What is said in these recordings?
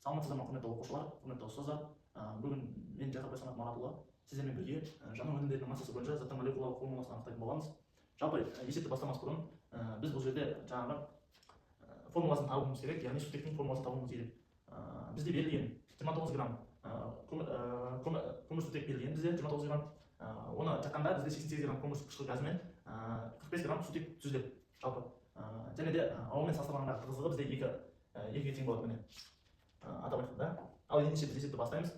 Саламатсыздар ма құрметті оқушылар, құрметті ұстаздар. Бүгін мен Жақып Байсанат Маратұлы сіздермен бірге жаңа өнімдердің массасы бойынша заттың молекулалық формуласын анықтайтын боламыз. Жалпы есепті бастамас бұрын біз бұл жерде жаңағы формуласын табуымыз керек, яғни сутектің формуласын табуымыз керек. Бізде берілген 29 грамм көмірсутек берілген, бізде 29 грамм, оны жаққанда бізде 88 грамм көмірқышқыл газы мен 45 грамм сутек түзіледі жалпы. Және де ауамен салыстырғанда тығыздығы бізде екіге тең болады. Міне атап айтқанда, ал ендеше біз есепті бастаймыз.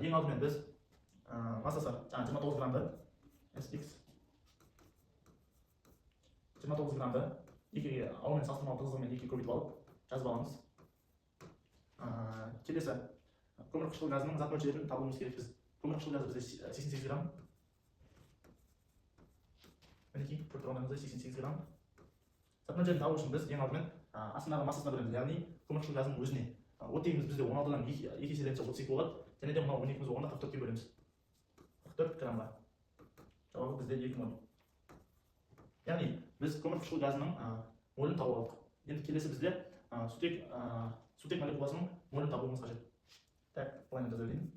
Ең алдымен біз массасы 29 граммды SX 29 граммды екіге ауамен салыстырмалы тығыздығымен екіге көбейтіп алып жазып аламыз. Келесі көмірқышқыл газының зат мөлшерін табуымыз керек. Біз көмірқышқыл газы бізде 88 грамм. Мінекей көріп тұрғандарыңыздай 88 грамм. Зат мөлшерін табу үшін біз ең алдымен астындағы массасына бөлеміз, яғни көмірқышқыл газының өзіне. Оттегіміз бізде 16-дан 2 еселенсе 32 болады. Және де мынау 12-мізді 10-ға 44-ге бөлеміз. 44 граммға. Жауабы бізде 2 моль. Яғни біз көмірқышқыл газының молін тауып алдық. Енді келесі бізде сутек молекуласының молін табуымыз қажет. Так, былай жазайын.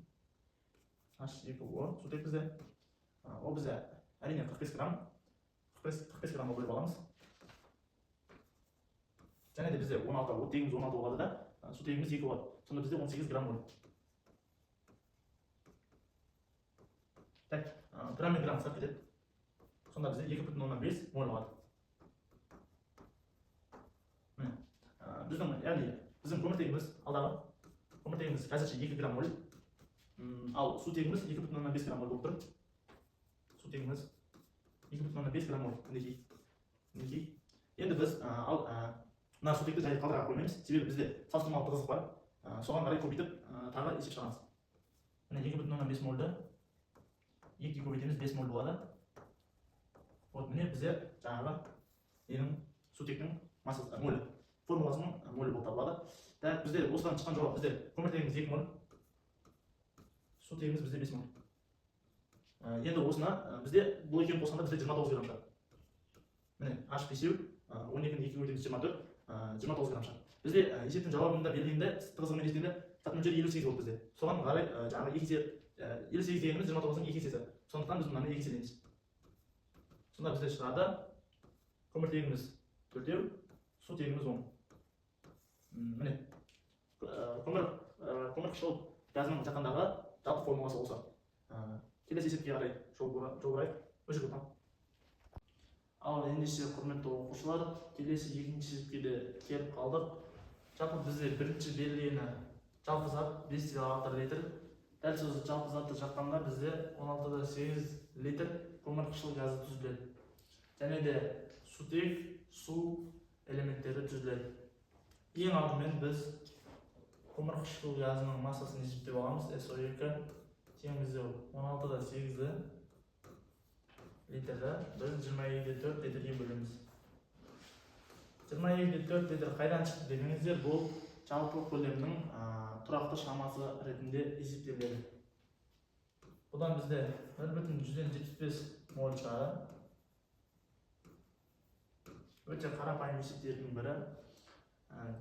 H2O сутек бізде. Ол бізде әрине 45 грамм. 45 граммға бөліп аламыз. Және де бізде 16, оттегіміз 16 болады да, сутегіміз 2 болады. Сонда бізде 18 грамм болады. Так, грамм мен грамм сап кетеді. Сонда бізде 2,5 моль болады. Біздің көміртегіміз алдағы көміртегіміз қазірше 2 грамм моль. Ал сутегіміз 2,5 грамм моль болып тұр. Сутегіміз 2,5 грамм моль. Мінекей. Енді біз мына сутекті жай қалдыра қоймаймыз. Себебі бізде салыстырмалы тығыздық бар. Соған қарай көбейтіп тағы есеп шығарамыз. Міне 2,5 мольді 2-ге көбейтеміз, 5 моль болады. Вот міне бізде жаңағы ненің сутектің массасы молі, формуласының молі болып табылады. Так, бізде осыдан шыққан жауап бізде көміртегіміз 2 моль, сутегіміз бізде 5 моль. Енді осына бізде бұл екеуін қосқанда бізде 29 грамм шығады. Міне H5, 12-ні 2-ге көбейтеміз 24, 29 грамм шығады. Бізде есептің жауабында берілгенде тығыздығымен есептегенде зат мөлшері 58 болды бізде. Соған қарай жаңағы 58 дегеніміз 29-ның 2 есесі. Сондықтан біз мынаны 2 еселейміз. Сонда бізде шығады көміртегіміз 4, сутегіміз 10. Міне көмірқышқыл газының жаққандағы жалпы формуласы осы. Келесі есепке қарай жол бұрайық. Өшір бұтам. Ал ендеше құрметті оқушылар, келесі екінші есепке де келіп қалдық. Жалпы бізде бірінші берілгені жалпы зат 5,6 литр. Дәл сөз жалпы затты жаққанда бізде 16,8 литр көмірқышқыл газы түзіледі. Және де сутек, су элементтері түзіледі. Ең алдымен біз көмірқышқыл газының массасын есептеп аламыз. SO2 тең бізде 16,8 литрді біз 22,4 литрге бөлеміз. 22,4 литр қайдан шықты дегеніңіздер, бұл жалпы көлемнің тұрақты шамасы ретінде есептеледі. Бұдан бізде 1,175 моль шығады. Өте қарапайым есептердің бірі.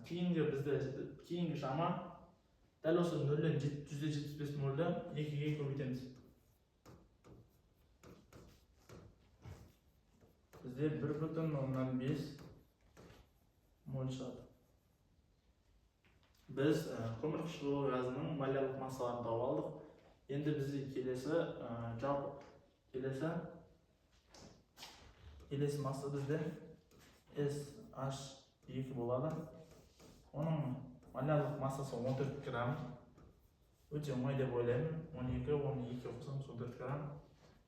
Кейінгі шама дәл осы 0-ден 175 мольді 2-ге көбейтеміз. Бізде 1,5 моль шығады. Біз көмірқышқыл газының молярлық массаларын тауып алдық. Енді бізде келесі масса бізде SH2 болады. Оның молярлық массасы 14 грамм. Өте оңай деп ойлаймын. 12 қосамыз 14 грамм.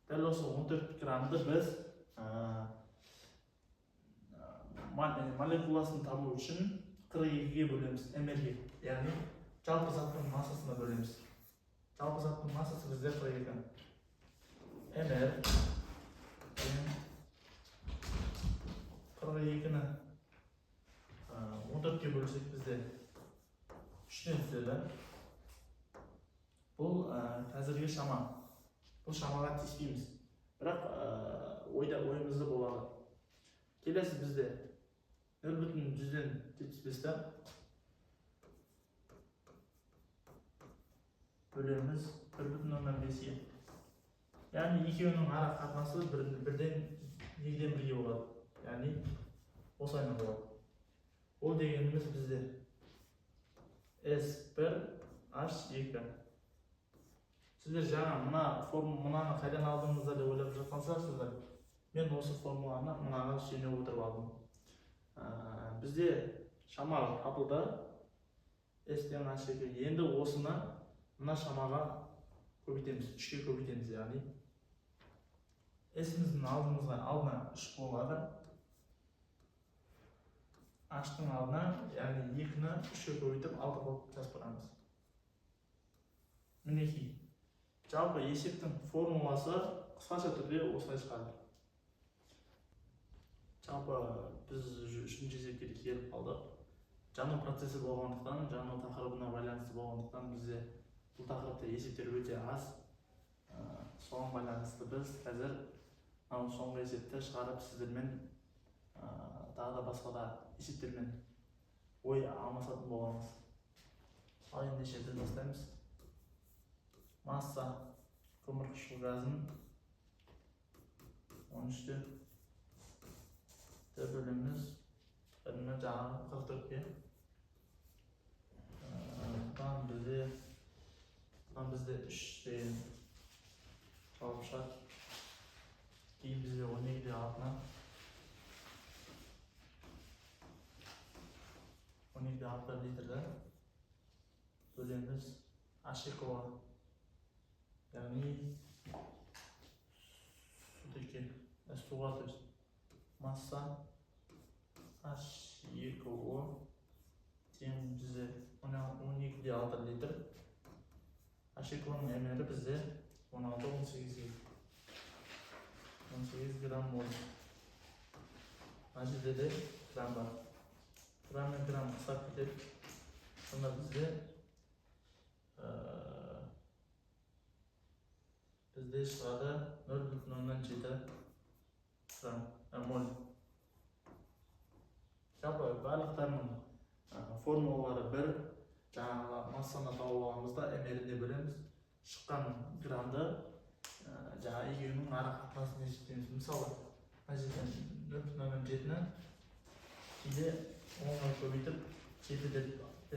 Дәл осы 14 граммды біз молекуласын табу үшін 42-ге бөлеміз, ml-ге. Яғни жалпы заттың массасына бөлеміз. Жалпы заттың массасы бізде 42. ml 42-ні 14-ке бөлсек бізде 3-тен түседі. Бұл қазіргі шама. Бұл шамаға тиіспейміз. Бірақ ойымызды болады. Келесі бізде 0,175-ті бөлеміз 1,5-ге. Яғни екеуінің ара қатынасы бірден 2-ден 1-ге болады. Яғни осылайынан болады. Ол дегеніміз бізде S1 H2. Сіздер жаңа мынаны қайдан алдыңыздар деп ойлап жатқан шығарсыздар. Мен осы формуланы мынаға сүйене отырып алдым. Бізде шама табылды. S-тен H2. Енді осыны мына шамаға көбейтеміз, 3-ке көбейтеміз. Яғни S-міздің алдына 3 болады. H-тың алдына, яғни 2-ні 3-ке көбейтіп 6 қылып жазып қоямыз. Мінекей. Жалпы есептің формуласы қысқаша түрде осылай шығады. Жалпы біз 3-ші есепке келіп қалдық. Жану процесі болғандықтан, жану тақырыбына байланысты болғандықтан бізде бұл тақырыпта есептер өте аз. Соған байланысты біз қазір соңғы есепті шығарып сіздермен тағы да басқа да есептермен ой алмасатын боламыз. Ал енді есепті бастаймыз. Масса көмірқышқыл газын 13-те бөлеміз 1-ні жағы 44-ке. Бұдан бізде 3 деген жауап шығады. Кейін бізде 12-де 6-на 12-де 6 литрді бөлеміз H2-ға. Яғни суға, то есть масса H2O тең бізде 12-де 6 литр. H2O'ның әмері бізде 16-18 грамм болды. Мына жерде де грамм бар. Грамм мен грамм қысап кетеді. Сонда бізде шығады 0,07 моль. Жалпы барлықтарының формулалары бір. Жаңағы массаны тауып аламызда әмеріне бөлеміз. Шыққан граммды жаңағы екеуінің ара қатынасын есептейміз. Мысалы, мына жерден 0,07-ні кейде 10-ға көбейтіп 7 деп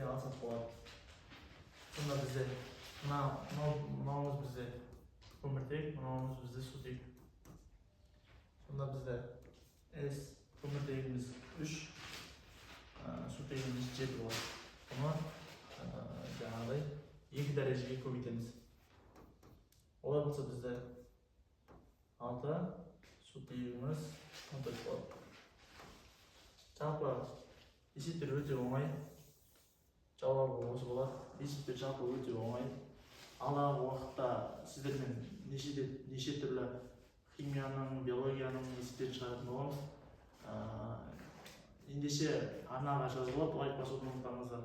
алсақ болады. Сонда бізде мынауымыз бізде көміртек, мынауымыз бізде сутек. Сонда бізде S көміртегіміз 3, сутегіміз 7 болады. Бұны жаңағыдай 2 дәрежеге көбейтеміз. Олай болса бізде 6, сутегіміз 14 болады. Жалпы есептер өте оңай. Жауабы осы болады. Есептер жалпы өте оңай. Алдағы уақытта сіздермен неше түрлі химияның, биологияның есептерін шығаратын боламыз. Ендеше арнаға жазылып, лайк басуды ұмытпаңыздар.